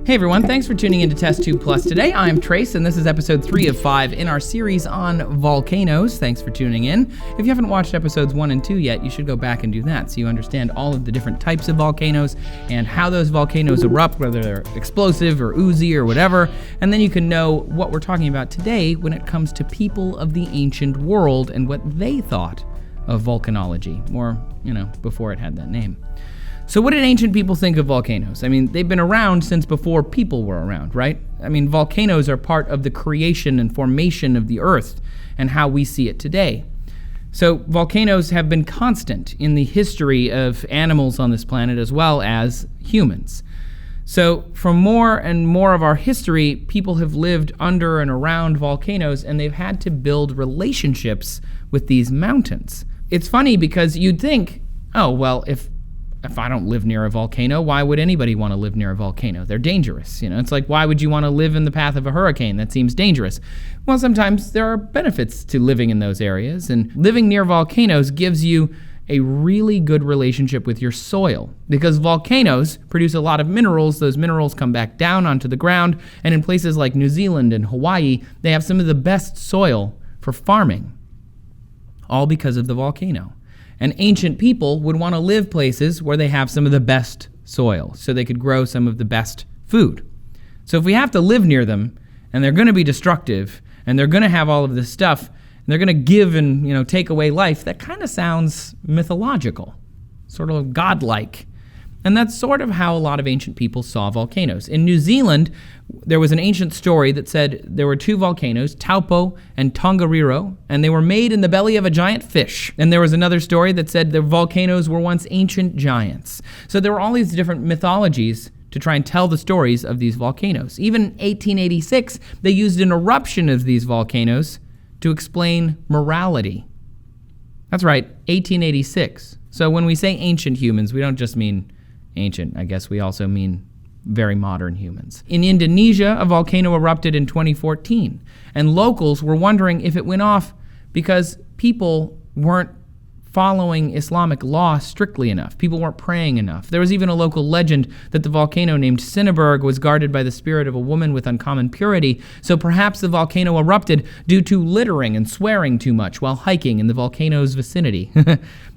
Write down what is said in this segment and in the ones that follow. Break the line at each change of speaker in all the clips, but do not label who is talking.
Hey everyone, thanks for tuning in to Test Tube Plus today. I'm Trace, and this is episode 3 of 5 in our series on volcanoes. Thanks for tuning in. If you haven't watched episodes 1 and 2 yet, you should go back and do that so you understand all of the different types of volcanoes and how those volcanoes erupt, whether they're explosive or oozy or whatever, and then you can know what we're talking about today when it comes to people of the ancient world and what they thought of volcanology, or, before it had that name. So what did ancient people think of volcanoes? I mean, they've been around since before people were around, right? I mean, volcanoes are part of the creation and formation of the Earth and how we see it today. So volcanoes have been constant in the history of animals on this planet as well as humans. So for more and more of our history, people have lived under and around volcanoes, and they've had to build relationships with these mountains. It's funny because you'd think, oh, well, if I don't live near a volcano, why would anybody want to live near a volcano? They're dangerous. It's like, why would you want to live in the path of a hurricane? That seems dangerous. Well, sometimes there are benefits to living in those areas, and living near volcanoes gives you a really good relationship with your soil, because volcanoes produce a lot of minerals. Those minerals come back down onto the ground, and in places like New Zealand and Hawaii, they have some of the best soil for farming, all because of the volcano. And ancient people would want to live places where they have some of the best soil so they could grow some of the best food. So if we have to live near them, and they're going to be destructive, and they're going to have all of this stuff, and they're going to give and take away life, that kind of sounds mythological, sort of godlike. And that's sort of how a lot of ancient people saw volcanoes. In New Zealand, there was an ancient story that said there were two volcanoes, Taupo and Tongariro, and they were made in the belly of a giant fish. And there was another story that said the volcanoes were once ancient giants. So there were all these different mythologies to try and tell the stories of these volcanoes. Even in 1886, they used an eruption of these volcanoes to explain morality. That's right, 1886. So when we say ancient humans, we don't just mean ancient. I guess we also mean very modern humans. In Indonesia, a volcano erupted in 2014, and locals were wondering if it went off because people weren't following Islamic law strictly enough. People weren't praying enough. There was even a local legend that the volcano named Sinabung was guarded by the spirit of a woman with uncommon purity, so perhaps the volcano erupted due to littering and swearing too much while hiking in the volcano's vicinity.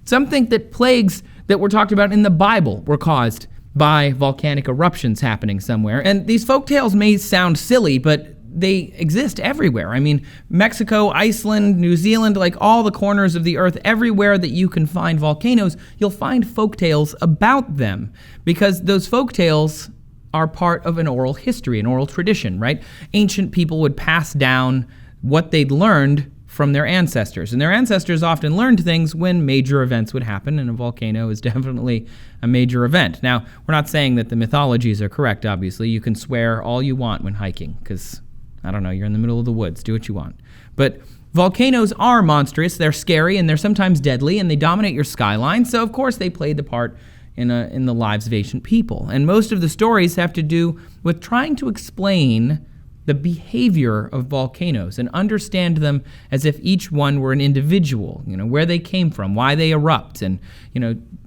Some think that plagues that were talked about in the Bible were caused by volcanic eruptions happening somewhere. And these folktales may sound silly, but they exist everywhere. I mean, Mexico, Iceland, New Zealand, like all the corners of the earth, everywhere that you can find volcanoes, you'll find folktales about them, because those folktales are part of an oral history, an oral tradition, right? Ancient people would pass down what they'd learned from their ancestors. And their ancestors often learned things when major events would happen, and a volcano is definitely a major event. Now, we're not saying that the mythologies are correct, obviously. You can swear all you want when hiking, because, you're in the middle of the woods. Do what you want. But volcanoes are monstrous, they're scary, and they're sometimes deadly, and they dominate your skyline, so of course they played the part in the lives of ancient people. And most of the stories have to do with trying to explain the behavior of volcanoes and understand them as if each one were an individual, where they came from, why they erupt, and,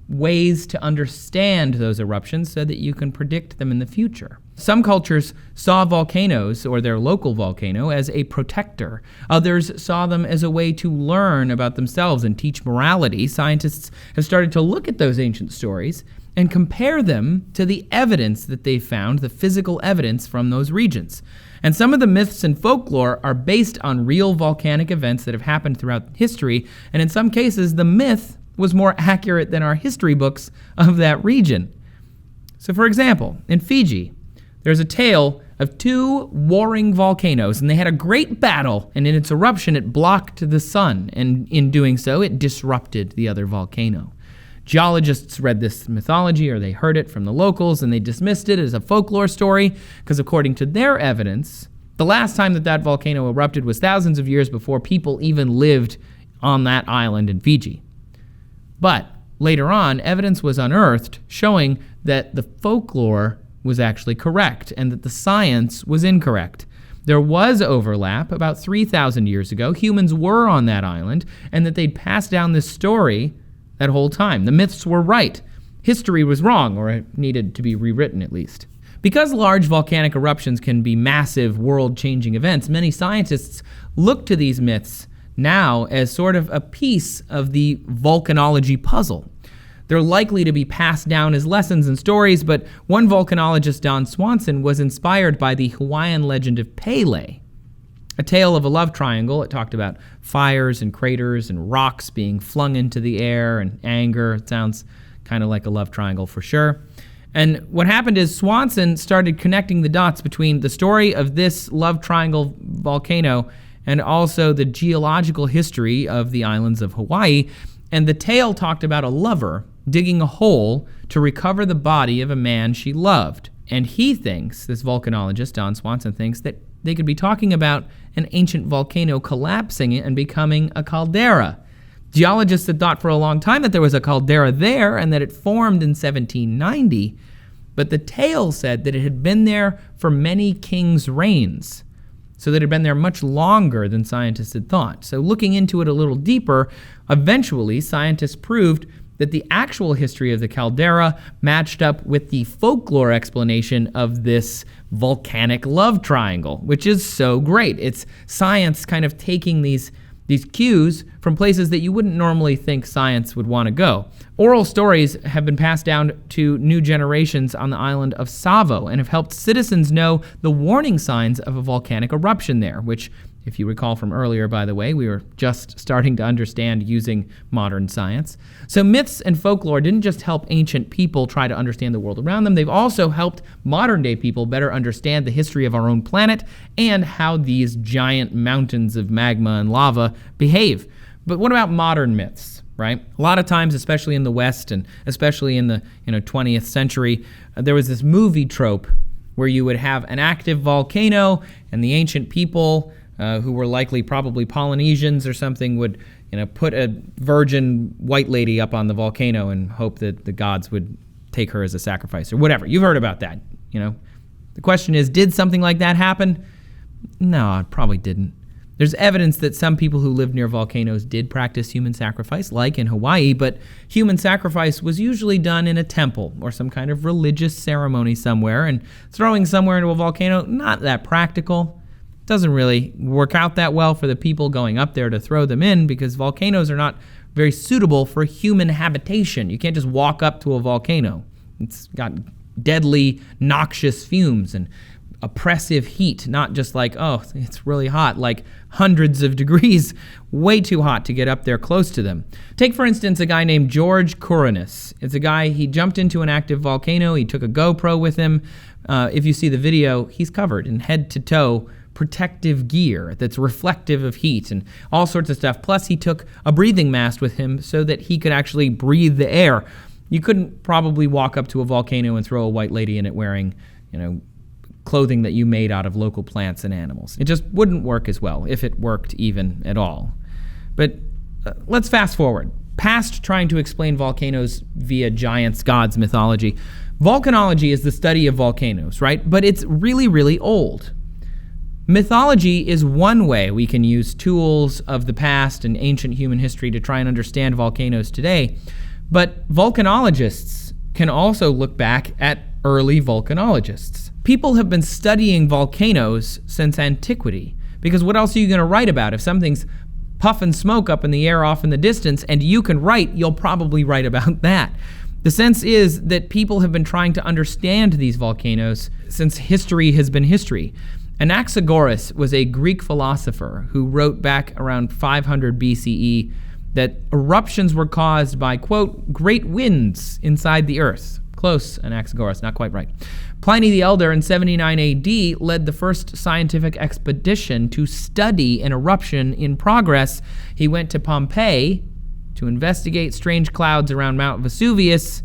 ways to understand those eruptions so that you can predict them in the future. Some cultures saw volcanoes, or their local volcano, as a protector. Others saw them as a way to learn about themselves and teach morality. Scientists have started to look at those ancient stories and compare them to the evidence that they found, the physical evidence from those regions. And some of the myths and folklore are based on real volcanic events that have happened throughout history, and in some cases, the myth was more accurate than our history books of that region. So for example, in Fiji, there's a tale of two warring volcanoes, and they had a great battle, and in its eruption, it blocked the sun, and in doing so, it disrupted the other volcano. Geologists read this mythology, or they heard it from the locals, and they dismissed it as a folklore story, because according to their evidence, the last time that volcano erupted was thousands of years before people even lived on that island in Fiji. But later on, evidence was unearthed showing that the folklore was actually correct and that the science was incorrect. There was overlap about 3,000 years ago. Humans were on that island, and that they'd passed down this story that whole time. The myths were right. History was wrong, or it needed to be rewritten at least. Because large volcanic eruptions can be massive, world-changing events, many scientists look to these myths now as sort of a piece of the volcanology puzzle. They're likely to be passed down as lessons and stories, but one volcanologist, Don Swanson, was inspired by the Hawaiian legend of Pele, a tale of a love triangle. It talked about fires and craters and rocks being flung into the air and anger. It sounds kind of like a love triangle for sure. And what happened is Swanson started connecting the dots between the story of this love triangle volcano and also the geological history of the islands of Hawaii. And the tale talked about a lover digging a hole to recover the body of a man she loved. And he thinks, this volcanologist, Don Swanson, thinks that they could be talking about an ancient volcano collapsing and becoming a caldera. Geologists had thought for a long time that there was a caldera there and that it formed in 1790, but the tale said that it had been there for many kings' reigns, so that it had been there much longer than scientists had thought. So looking into it a little deeper, eventually scientists proved that the actual history of the caldera matched up with the folklore explanation of this volcanic love triangle, which is so great. It's science kind of taking these cues from places that you wouldn't normally think science would want to go. Oral stories have been passed down to new generations on the island of Savo and have helped citizens know the warning signs of a volcanic eruption there, which, if you recall from earlier, by the way, we were just starting to understand using modern science. So myths and folklore didn't just help ancient people try to understand the world around them, they've also helped modern-day people better understand the history of our own planet and how these giant mountains of magma and lava behave. But what about modern myths, right? A lot of times, especially in the West and especially in the 20th century, there was this movie trope where you would have an active volcano and the ancient people who were likely probably Polynesians or something would put a virgin white lady up on the volcano and hope that the gods would take her as a sacrifice or whatever. You've heard about that. The question is, did something like that happen? No, it probably didn't. There's evidence that some people who lived near volcanoes did practice human sacrifice, like in Hawaii, but human sacrifice was usually done in a temple or some kind of religious ceremony somewhere, and throwing somewhere into a volcano, not that practical. Doesn't really work out that well for the people going up there to throw them in, because volcanoes are not very suitable for human habitation. You can't just walk up to a volcano. It's got deadly, noxious fumes and oppressive heat, not just like, oh, it's really hot, like hundreds of degrees, way too hot to get up there close to them. Take, for instance, a guy named George Kourounis. It's a guy, he jumped into an active volcano, he took a GoPro with him. If you see the video, he's covered in head to toe protective gear that's reflective of heat and all sorts of stuff. Plus, he took a breathing mask with him so that he could actually breathe the air. You couldn't probably walk up to a volcano and throw a white lady in it wearing, clothing that you made out of local plants and animals. It just wouldn't work as well, if it worked even at all. But let's fast forward. Past trying to explain volcanoes via giants, gods, mythology. Volcanology is the study of volcanoes, right? But it's really, really old. Mythology is one way we can use tools of the past and ancient human history to try and understand volcanoes today. But volcanologists can also look back at early volcanologists. People have been studying volcanoes since antiquity, because what else are you going to write about? If something's puffing smoke up in the air off in the distance and you can write, you'll probably write about that. The sense is that people have been trying to understand these volcanoes since history has been history. Anaxagoras was a Greek philosopher who wrote back around 500 BCE that eruptions were caused by, quote, great winds inside the earth. Close, Anaxagoras, not quite right. Pliny the Elder in 79 AD led the first scientific expedition to study an eruption in progress. He went to Pompeii to investigate strange clouds around Mount Vesuvius,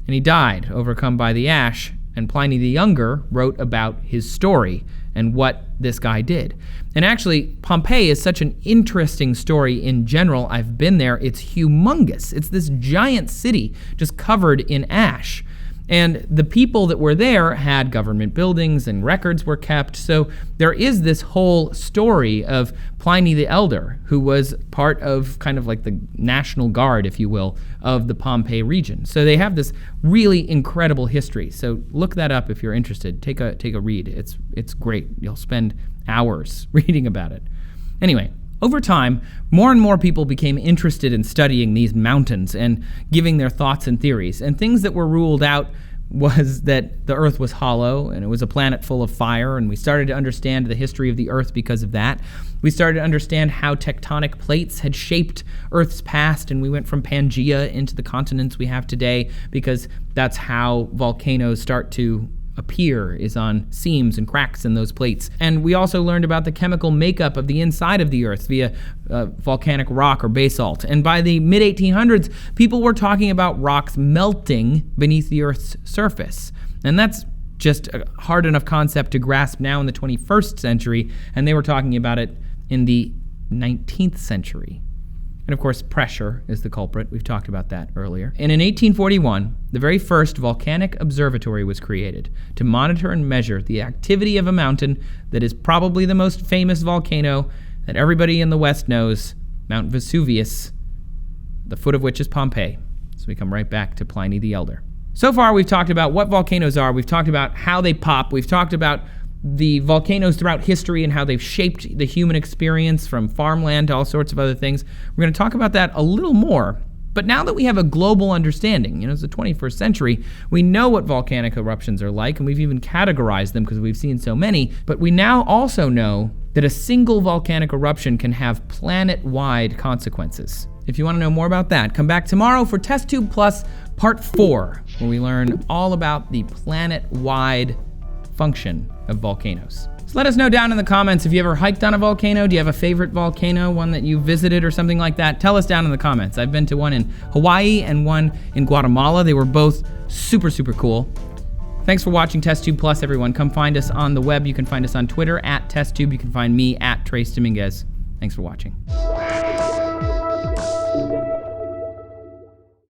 and he died, overcome by the ash. And Pliny the Younger wrote about his story and what this guy did. And actually, Pompeii is such an interesting story in general. I've been there. It's humongous. It's this giant city just covered in ash. And the people that were there had government buildings and records were kept. So there is this whole story of Pliny the Elder, who was part of kind of like the National Guard, if you will, of the Pompeii region. So they have this really incredible history. So look that up if you're interested. Take a read. It's great. You'll spend hours reading about it. Anyway, over time, more and more people became interested in studying these mountains and giving their thoughts and theories. And things that were ruled out was that the Earth was hollow and it was a planet full of fire, and we started to understand the history of the Earth because of that. We started to understand how tectonic plates had shaped Earth's past, and we went from Pangaea into the continents we have today because that's how volcanoes start to appear, is on seams and cracks in those plates. And we also learned about the chemical makeup of the inside of the Earth via volcanic rock or basalt. And by the mid-1800s, people were talking about rocks melting beneath the Earth's surface. And that's just a hard enough concept to grasp now in the 21st century, and they were talking about it in the 19th century. And of course, pressure is the culprit. We've talked about that earlier. And in 1841, the very first volcanic observatory was created to monitor and measure the activity of a mountain that is probably the most famous volcano that everybody in the West knows, Mount Vesuvius, the foot of which is Pompeii. So we come right back to Pliny the Elder. So far, we've talked about what volcanoes are. We've talked about how they pop. We've talked about the volcanoes throughout history and how they've shaped the human experience from farmland to all sorts of other things. We're going to talk about that a little more. But now that we have a global understanding, it's the 21st century, we know what volcanic eruptions are like, and we've even categorized them because we've seen so many. But we now also know that a single volcanic eruption can have planet-wide consequences. If you want to know more about that, come back tomorrow for Test Tube Plus Part 4, where we learn all about the planet-wide function of volcanoes. So let us know down in the comments if you ever hiked on a volcano. Do you have a favorite volcano, one that you visited or something like that? Tell us down in the comments. I've been to one in Hawaii and one in Guatemala. They were both super, super cool. Thanks for watching Test Tube Plus, everyone. Come find us on the web. You can find us on Twitter @TestTube. You can find me @Trace Dominguez. Thanks for watching.